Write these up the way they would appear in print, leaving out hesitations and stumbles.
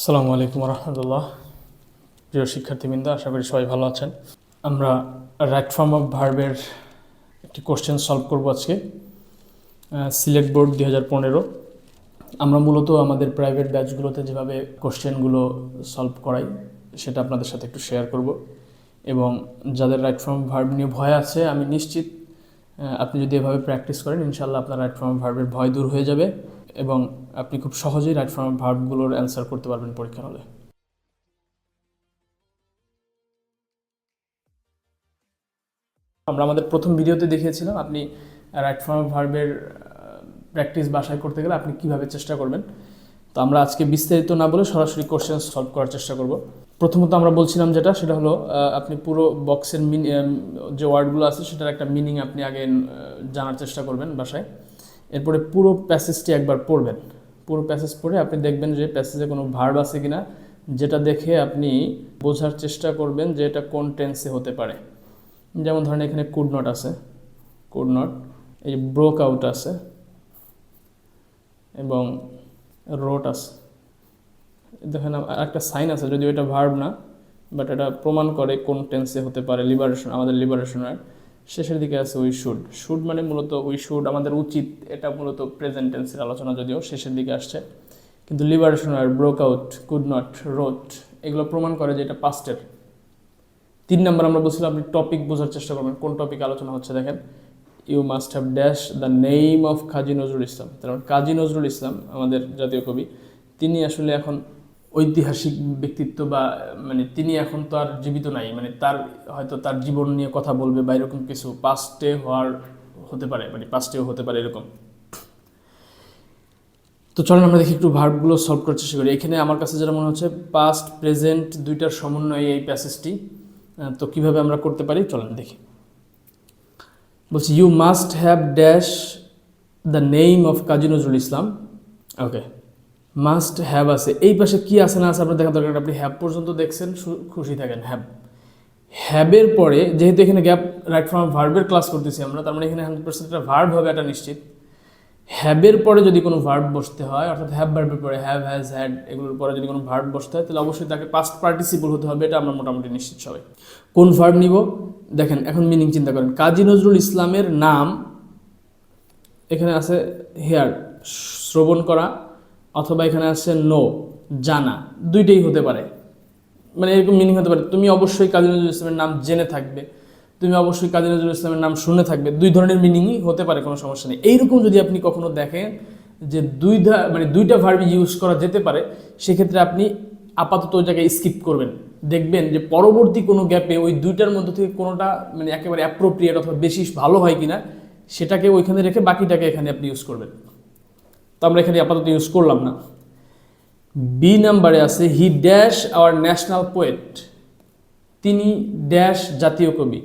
আসসালামু আলাইকুম রহমতুল্লাহ। প্রিয় শিক্ষার্থীবৃন্দ, আশা করি সবাই ভালো আছেন। আমরা রাইট ফর্ম অফ ভার্বের একটি কোশ্চেন সলভ করব আজকে। Select board 2015। আমরা মূলত আমাদের প্রাইভেট ব্যাচগুলোতে যেভাবে কোশ্চেনগুলো সলভ করাই সেটা আপনাদের সাথে একটু শেয়ার করব। এবং যাদের রাইট ফর্ম অফ ভার্ব নিয়ে ভয় আছে, আমি নিশ্চিত আপনি যদি এভাবে প্র্যাকটিস করেন, ইনশাআল্লাহ আপনার রাইট ফর্ম অফ ভার্বের ভয় দূর হয়ে যাবে এবং আপনি খুব সহজেই রাইট ফর্ম অফ ভার্বগুলোর অ্যান্সার করতে পারবেন পরীক্ষার হলে। আমরা আমাদের প্রথম ভিডিওতে দেখিয়েছিলাম আপনি রাইট ফর্ম অফ ভার্বের প্র্যাকটিস বাসায় করতে গেলে আপনি কিভাবে চেষ্টা করবেন। তো আমরা আজকে বিস্তারিত না বলে সরাসরি কোশ্চেন সলভ করার চেষ্টা করব। প্রথমত আমরা বলছিলাম সেটা হলো আপনি পুরো বক্সের যে ওয়ার্ডগুলো আছে সেটার একটা মিনিং আপনি আগে জানার চেষ্টা করবেন বাসায়। এরপরে পুরো প্যাসেজটি একবার পড়বেন। পুরো প্যাসেজ পড়ে আপনি দেখবেন যে প্যাসেজে কোনো ভার্ব আছে কিনা, যেটা দেখে আপনি বোঝার চেষ্টা করবেন যে এটা কোন টেন্সে হতে পারে। যেমন ধরেন এখানে কুড নট আছে, কুড নট, এই ব্রোক আউট আছে এবং রোট আছে। দেখেন একটা সাইন আছে, যদিও এটা ভার্ব না, বাট এটা প্রমাণ করে কোন টেন্সে হতে পারে। লিবারেশন, আমাদের লিবারেশনের শেষের দিকে আছে উই শুড। শুড মানে মূলত উই শুড, আমাদের উচিত, এটা মূলত প্রেজেন্ট টেন্সের আলোচনা, যদিও শেষের দিকে আসছে। কিন্তু লিবারেশনের, ব্রোক আউট, কুড নট, রোট, এগুলো প্রমাণ করে যে এটা পাস্টের। 3 নম্বর আমরা বলছিলাম আপনি টপিক বোঝার চেষ্টা করবেন, কোন টপিক আলোচনা হচ্ছে। দেখেন you must have dash the name of Kazi Nazrul Islam. কারণ কাজী নজরুল ইসলাম আমাদের জাতীয় কবি, তিনি আসলে এখন ঐতিহাসিক ব্যক্তিত্ব, বা মানে তিনি এখন তো আর জীবিত নাই, মানে তার হয়তো তার জীবন নিয়ে কথা বলবে বা এরকম কিছু, পাস্টে হতে পারে, মানে পাস্টেও হতে পারে এরকম। তো চলেন আমরা দেখি একটু ভার্বগুলো সলভ করার চেষ্টা করি। এখানে আমার কাছে যেটা মনে হচ্ছে পাস্ট প্রেজেন্ট দুইটার সমন্বয়ে এই প্যাসেজটি। তো কিভাবে আমরা করতে পারি চলেন দেখি। বলছি you must have dash the name of Kazi Nazrul Islam. Okay, must have আছে, এই পাশে কি আছে না আছে আপনার দেখা দরকার। আপনি হ্যাভ পর্যন্ত দেখছেন, খুশি থাকেন। হ্যাবের পরে, যেহেতু এখানে গ্যাপ রাইট ফর্ম ভার্বের ক্লাস করতেছি আমরা, তার মানে এখানে 100% একটা ভার্ব হবে, এটা নিশ্চিত। হ্যাবের পরে যদি কোনো ভার্ব বসতে হয়, অর্থাৎ হ্যাভ ভার্বের পরে হ্যাভ, হ্যাজ, হ্যাড, এগুলোর পরে যদি কোনো ভার্ব বসতে হয়, তাহলে অবশ্যই তাকে পাস্ট পার্টিসিপল হতে হবে, এটা আমরা মোটামুটি নিশ্চিত সবাই। কোন ভার্ব নিব দেখেন, এখন মিনিং চিন্তা করেন। কাজী নজরুল ইসলামের নাম, এখানে আছে হেয়ার, শ্রবণ করা, অথবা এখানে আছে নো, জানা, দুইটাই হতে পারে। মানে এরকম মিনিং হতে পারে, তুমি অবশ্যই কাজী নজরুল ইসলামের নাম জেনে থাকবে, তুমি অবশ্যই কাজী নজরুল ইসলামের নাম শুনে থাকবে। দুই ধরনের মিনিংই হতে পারে, কোনো সমস্যা নেই। এইরকম যদি আপনি কখনো দেখেন যে দুইটা ভার্ব ইউজ করা যেতে পারে, সেক্ষেত্রে আপনি আপাতত ওই জায়গায় স্কিপ করবেন। দেখবেন যে পরবর্তী কোনো গ্যাপে ওই দুইটার মধ্যে থেকে কোনোটা মানে একেবারে অ্যাপ্রোপ্রিয়েট অথবা বেশি ভালো হয় কিনা, সেটাকে ওইখানে রেখে বাকিটাকে এখানে আপনি ইউজ করবেন। তো আমরা এখানে আপাতত ইউজ করলাম না। বি নাম্বারে আছে he dash our national poet. তিনি ড্যাশ জাতীয় কবি।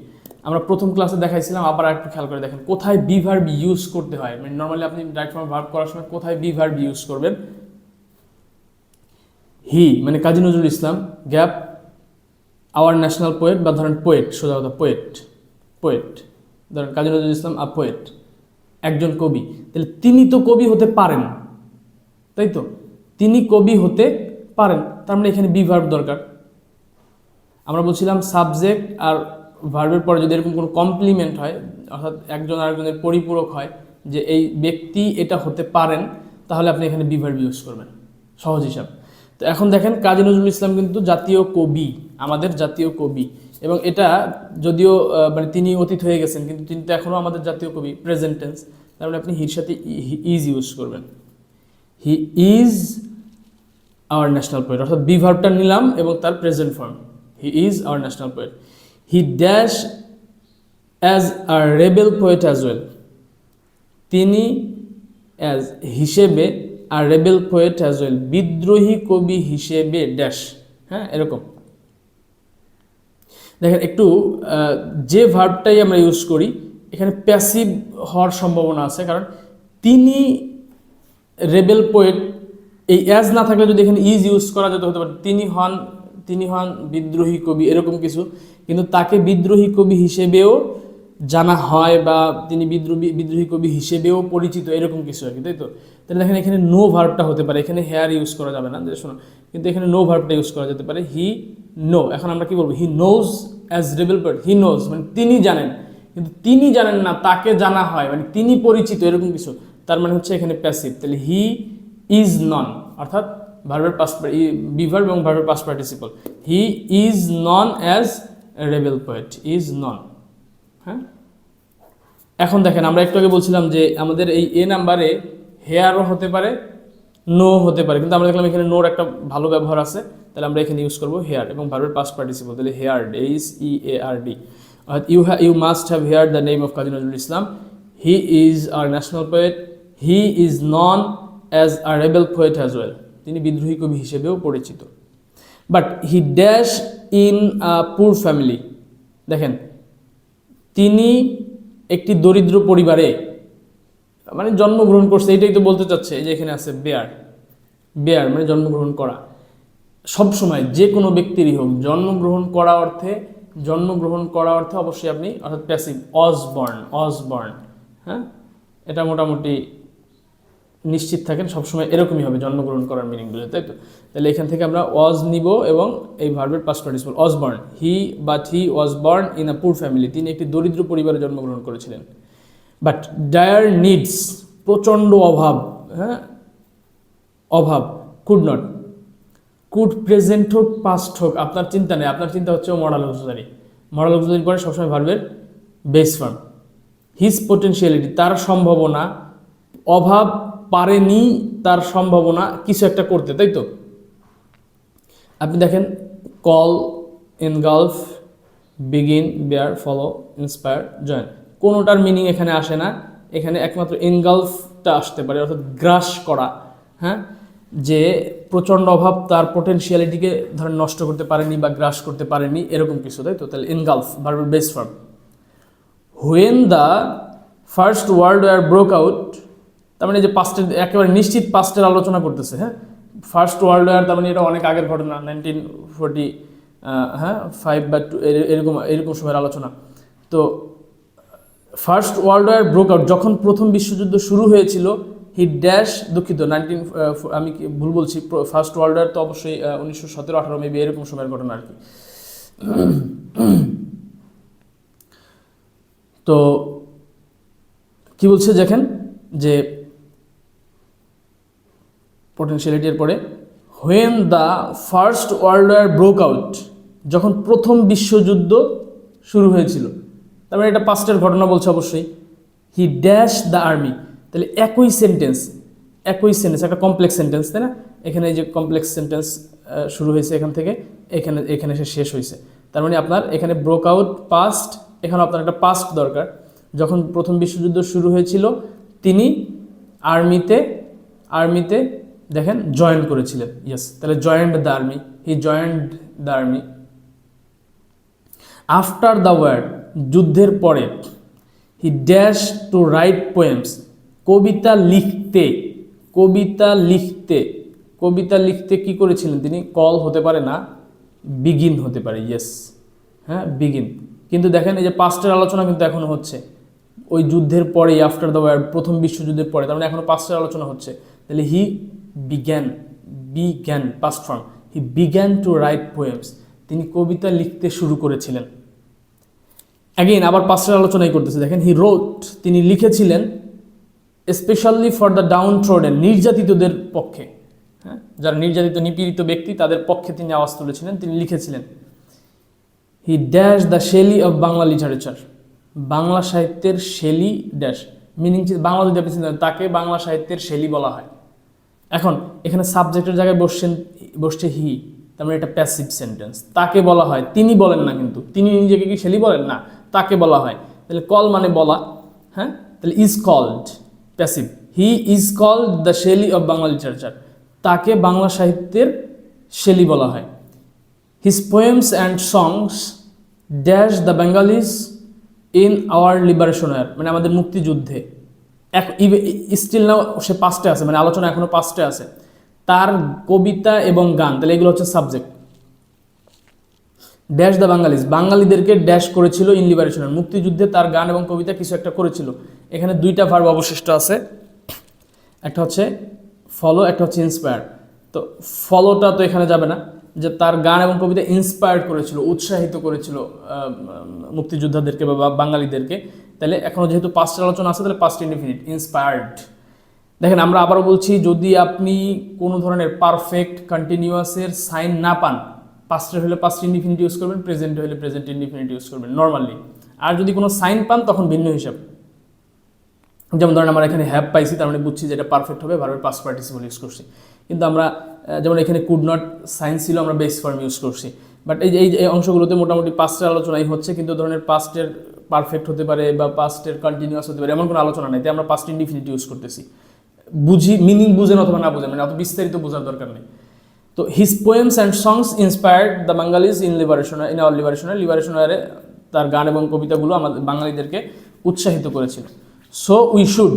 আমরা প্রথম ক্লাসে দেখাইছিলাম, আবার একটু খেয়াল করে দেখেন কোথায় বি ভার্ব ইউজ করতে হয়। মানে নর্মালি আপনি রাইট ফর্ম ভার্ব করার সময় কোথায় বি ভার্ব ইউজ করবেন। হি মানে কাজী নজরুল ইসলাম, গ্যাপ আওয়ার ন্যাশনাল পোয়েট, বা ধরেন পোয়েট, সোজা কথা পোয়েট ধরেন কাজী নজরুল ইসলাম আ পোয়েট, একজন কবি। তাহলে তিনি তো কবি হতে পারেন, তাই তো, তিনি কবি হতে পারেন, তার মানে এখানে বি ভার্ব দরকার। আমরা বলছিলাম সাবজেক্ট আর ভার্বের পরে যদি এরকম কোনো কমপ্লিমেন্ট হয়, অর্থাৎ একজন আরেকজনের পরিপূরক হয়, যে এই ব্যক্তি এটা হতে পারেন, তাহলে আপনি এখানে বি ভার্ব ইউজ করবেন, সহজ হিসাব। তো এখন দেখেন কাজী নজরুল ইসলাম কিন্তু জাতীয় কবি, আমাদের জাতীয় কবি, এবং এটা যদিও মানে তিনি অতীত হয়ে গেছেন, কিন্তু তিনি তো এখনও আমাদের জাতীয় কবি, প্রেজেন্ট টেন্স। তার মানে আপনি হির সাথে ইজ ইউজ করবেন। হি ইজ আওয়ার ন্যাশনাল পোয়েট, অর্থাৎ বি ভার্বটা নিলাম এবং তার present form, he is our national poet. He dash as a rebel poet as well. তিনি অ্যাজ হিসেবে, আর রেবেল পোয়েট অ্যাজ ওয়েল, বিদ্রোহী কবি হিসেবে ড্যাশ। হ্যাঁ, এরকম দেখেন একটু যে ভার্বটাই আমরা ইউজ করি এখানে প্যাসিভ হওয়ার সম্ভাবনা আছে, কারণ তিনি রেবেল পোয়েট, এই অ্যাজ না থাকলে যদি এখানে ইজ ইউজ করা যেত, হতে পারে তিনি হন বিদ্রোহী কবি, এরকম কিছু। কিন্তু তাকে বিদ্রোহী কবি হিসেবেও জানা হয়, বা তিনি বিদ্রোহী কবি হিসেবেও পরিচিত, এরকম কিছু আর কি, তাই তো। তাহলে দেখেন এখানে নো ভার্বটা হতে পারে, এখানে হেয়ার ইউজ করা যাবে না, শোনো, কিন্তু এখানে নো ভার্বটা ইউজ করা যেতে পারে, হি নো। এখন আমরা কি বলবো, he knows as rebel poet, he knows মানে তিনি জানেন, কিন্তু তিনি জানেন না, তাকে জানা হয়, মানে তিনি পরিচিত এরকম কিছু, তার মানে হচ্ছে এখানে প্যাসিভ। তাহলে হি ইজ নন, অর্থাৎ ভার্বের পাস্ট বি ভার্ব এবং ভার্বের past participle, he is known as rebel poet, is known. হ্যাঁ, এখন দেখেন আমরা একটু আগে বলছিলাম যে আমাদের এই এ নাম্বারে হেয়ারও হতে পারে, নো হতে পারে, কিন্তু আমরা দেখলাম এখানে নোর একটা ভালো ব্যবহার আছে, তাহলে আমরা এখানে ইউজ করবো হেয়ার এবং ভার্বের পাস্ট পার্টিসিপল, তাহলে heard, HEARD। You must have heard the name of Kazi Nazrul Islam, he is our national poet, he is known as a rebel poet as well, তিনি বিদ্রোহী কবি হিসেবেও পরিচিত। But he dash in a poor family, দেখেন তিনি একটি দরিদ্র পরিবারে মানে জন্মগ্রহণ করছে, এটাই তো বলতে চাচ্ছে, এই যে এখানে আছে বেয়ার, বেয়ার মানে জন্মগ্রহণ করা। সব সময় যে কোনো ব্যক্তিরই হোক জন্মগ্রহণ করা অর্থে, জন্মগ্রহণ করা অর্থে অবশ্যই আপনি, অর্থাৎ প্যাসিভ, অসবর্ন, অসবর্ন। হ্যাঁ, এটা মোটামুটি নিশ্চিত থাকেন সবসময় এরকমই হবে জন্মগ্রহণ করার মিনিংগুলো, তাই তো? তাহলে এখান থেকে আমরা ওয়াজ নিব এবং এই ভার্বের পাস্ট পার্টিসিপল অসবর্ন, he was born in a poor family, তিনি একটি দরিদ্র পরিবারে জন্মগ্রহণ করেছিলেন। বাট ডায়ার নিডস, প্রচণ্ড অভাব, হ্যাঁ অভাব, কুড নট, কুড প্রেজেন্ট হোক পাস্ট হোক আপনার চিন্তা নেই, আপনার চিন্তা হচ্ছে মডাল অক্সিলারি, মডাল অক্সিলারি পরে সবসময় ভার্বের বেস ফর্ম। হিজ পোটেনশিয়ালিটি, তার সম্ভাবনা, অভাব পারেনি, তার সম্ভাবনা কিছু একটা করতে, তাই তো? আপনি দেখেন call, engulf, begin, bear, follow, inspire, join, কোনোটার মিনিং এখানে আসে না, এখানে একমাত্র এনগালফটা আসতে পারে, অর্থাৎ গ্রাস করা। হ্যাঁ, যে প্রচণ্ড অভাব তার পোটেনশিয়ালিটিকে ধরেন নষ্ট করতে পারেনি বা গ্রাস করতে পারেনি, এরকম কিছু, তাই তো? তাহলে এনগালফ ভার্বের base form. When the First World War broke out, তার মানে যে পাস্টের, একেবারে নিশ্চিত পাস্টের আলোচনা করতেছে। হ্যাঁ, ফার্স্ট ওয়ার্ল্ড ওয়ার তার মানে এটা অনেক আগের ঘটনা, 1940 হ্যাঁ 5 বা 2 এরকম এরকম সময়ের আলোচনা। তো First World War broke out, যখন প্রথম বিশ্বযুদ্ধ শুরু হয়েছিল, হি ড্যাশ, দুঃখিত 19, আমি ভুল বলছি, ফার্স্ট ওয়ার্ল্ড ওয়ার তো অবশ্যই 1917-18 মেবি এরকম সময়ের ঘটনা আর কি। তো কি বলছে দেখেন, যে পোটেনশিয়ালিটির পরে when the First World War broke out, যখন প্রথম বিশ্বযুদ্ধ শুরু হয়েছিল, তারপরে এটা পাস্টের ঘটনা বলছে অবশ্যই। হি ড্যাশ দ্য আর্মি, তাহলে একই সেন্টেন্স, একটা কমপ্লেক্স সেন্টেন্স, তাই না? এখানে এই যে কমপ্লেক্স সেন্টেন্স শুরু হয়েছে এখান থেকে, এখানে এসে শেষ হয়েছে, তার মানে আপনার এখানে ব্রোক আউট পাস্ট, এখানে আপনার একটা পাস্ট দরকার। যখন প্রথম বিশ্বযুদ্ধ শুরু হয়েছিল তিনি আর্মিতে দেখেন জয়েন করেছিলেন, ইয়েস, তাহলে joined the army, he joined the army. After the war, যুদ্ধের পরে, he dash to write poems, কবিতা লিখতে কি করেছিলেন তিনি? কল হতে পারে না, বিগিন হতে পারে, ইয়েস, হ্যাঁ বিগিন। কিন্তু দেখেন এই যে পাস্টের আলোচনা কিন্তু এখনো হচ্ছে, ওই যুদ্ধের পরে, আফটার দ্য ওয়ার, প্রথম বিশ্বযুদ্ধের পরে, তার মানে এখনো পাস্টের আলোচনা হচ্ছে। তাহলে he began past form, he began to write poems, তিনি কবিতা লিখতে শুরু করেছিলেন। অ্যাগেইন আবার পাস্টের আলোচনাই করতেছে, দেখেন হি রোট, তিনি লিখেছিলেন, specially for the downtrodden, নির্যাতিতদের পক্ষে, হ্যাঁ যারা নির্যাতিত নিপীড়িত ব্যক্তি তাদের পক্ষে তিনি আওয়াজ তুলেছিলেন, তিনি লিখেছিলেন। He dash the Shelley of Bangla literature, Bangla সাহিত্যের শেলি ড্যাশ, মিনিং বাংলা যদি আপনি চিন্তা করেন, তাকে বাংলা সাহিত্যের শেলি বলা হয়। এখন এখানে সাবজেক্টের জায়গায় বসছে হি, তার মানে এটা প্যাসিভ সেন্টেন্স, তাকে বলা হয়, তিনি বলেন না, কিন্তু তিনি নিজেকে কি শেলি বলেন না, তাকে বলা হয়। তাহলে কল মানে বলা, হ্যাঁ, তাহলে is called passive, he is called the Shelley of Bangla literature, তাকে বাংলা সাহিত্যের শেলি বলা হয়। His poems and songs dash the Bengalis in our liberation war, মানে আমাদের মুক্তিযুদ্ধে, স্টিল নাও সে পাস্টে আছে, মানে আলোচনা এখনো পাস্টে আছে। তার কবিতা এবং গান, তাহলে এগুলো হচ্ছে সাবজেক্ট। ড্যাশ দ্য বাঙালিজ, বাঙালিদেরকে ড্যাশ করেছিল ইন লিবারেশন, মুক্তিযুদ্ধে তার গান এবং কবিতা কিছু একটা করেছিল। এখানে দুইটা ভার্ব অবশিষ্ট আছে, একটা হচ্ছে ফলো, একটা হচ্ছে ইন্সপায়ার্ড। তো ফলোটা তো এখানে যাবে না, যে তার গান এবং কবিতা ইন্সপায়ার্ড করেছিল, উৎসাহিত করেছিল মুক্তিযোদ্ধাদেরকে বা বাঙালিদেরকে। তাহলে এখনও যেহেতু পাস্টের আলোচনা আছে, তাহলে পাস্ট ইনডিফিনিট ইন্সপায়ার্ড। দেখেন আমরা আবারও বলছি, যদি আপনি কোনো ধরনের পারফেক্ট কন্টিনিউয়াসের সাইন না পান, পাস্টের হলে পাস্ট ইনডিফিনিট ইউজ করবেন, প্রেজেন্ট হলে প্রেজেন্ট ইনডিফিনিট ইউজ করবেন নর্মালি। আর যদি কোনো সাইন পান তখন ভিন্ন হিসাব। যেমন ধরেন আমরা এখানে হ্যাভ পাইছি, তার মানে বুঝছি যে এটা পারফেক্ট হবে, ভার্বের পাস্ট পার্টিসিপল ইউজ করছি। কিন্তু আমরা যেমন এখানে কুড নট সাইন ছিল, আমরা বেস ফর্ম ইউজ করছি। বাট এই অংশগুলোতে মোটামুটি পাস্টের আলোচনাই হচ্ছে, কিন্তু ধরনের পাস্টের পারফেক্ট হতে পারে বা পাস্টের কন্টিনিউয়াস হতে পারে, এমন কোনো আলোচনা নেই। তাই আমরা পাস্ট ইনডিফিনিট ইউজ করতেছি। বুঝি, মিনিং বুঝেন অথবা না বুঝেন, মানে অত বিস্তারিত বোঝার দরকার নেই। তো his poems and songs inspired the Bengalis in our liberation ওয়ারে, তার গান এবং কবিতাগুলো আমাদের বাঙালিদেরকে উৎসাহিত করেছিল। So we should,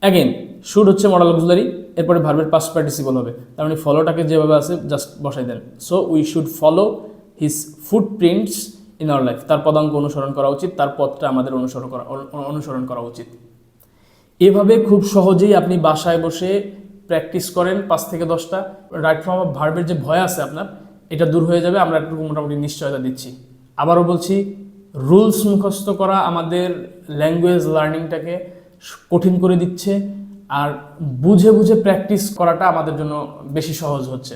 again should হচ্ছে মডাল অক্সিলারি, এরপরে ভার্বের পাস্ট পার্টিসিপল হবে, তার মানে ফলোটাকে যেভাবে আছে জাস্ট বসাই দেন। So we should follow his footprints in our life, তার পদাঙ্ক অনুসরণ করা উচিত, তার পথটা আমাদের অনুসরণ করা উচিত। এভাবে খুব সহজেই আপনি বাসায় বসে প্র্যাকটিস করেন 5 থেকে 10টা। রাইট ফর্ম অফ ভার্বের যে ভয় আছে আপনার, এটা দূর হয়ে যাবে, আমরা একটু মোটামুটি নিশ্চয়তা দিচ্ছি। আবারও বলছি, রুলস মুখস্থ করা আমাদের ল্যাঙ্গুয়েজ লার্নিংটাকে কঠিন করে দিচ্ছে, আর বুঝে বুঝে প্র্যাকটিস করাটা আমাদের জন্য বেশি সহজ হচ্ছে।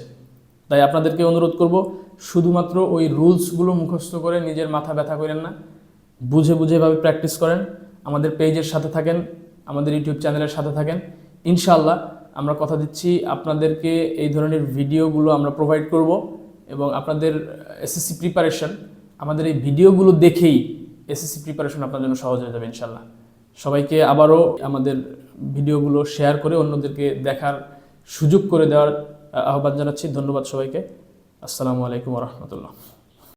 তাই আপনাদেরকে অনুরোধ করব, শুধুমাত্র ওই রুলসগুলো মুখস্থ করে নিজের মাথা ব্যথা করেন না, বুঝে বুঝে এভাবে প্র্যাকটিস করেন। আমাদের পেজের সাথে থাকেন, আমাদের ইউটিউব চ্যানেলের সাথে থাকেন। ইনশাআল্লাহ আমরা কথা দিচ্ছি আপনাদেরকে এই ধরনের ভিডিওগুলো আমরা প্রোভাইড করব, এবং আপনাদের এসএসসি প্রিপারেশন আমাদের এই ভিডিওগুলো দেখেই এসএসসি প্রিপারেশন আপনার জন্য সহজ হয়ে যাবে ইনশাআল্লাহ। সবাইকে আবারও আমাদের ভিডিওগুলো শেয়ার করে অন্যদেরকে দেখার সুযোগ করে দেওয়ার আহ্বান জানাচ্ছি। ধন্যবাদ সবাইকে। আসসালামু আলাইকুম ওয়া রাহমাতুল্লাহ।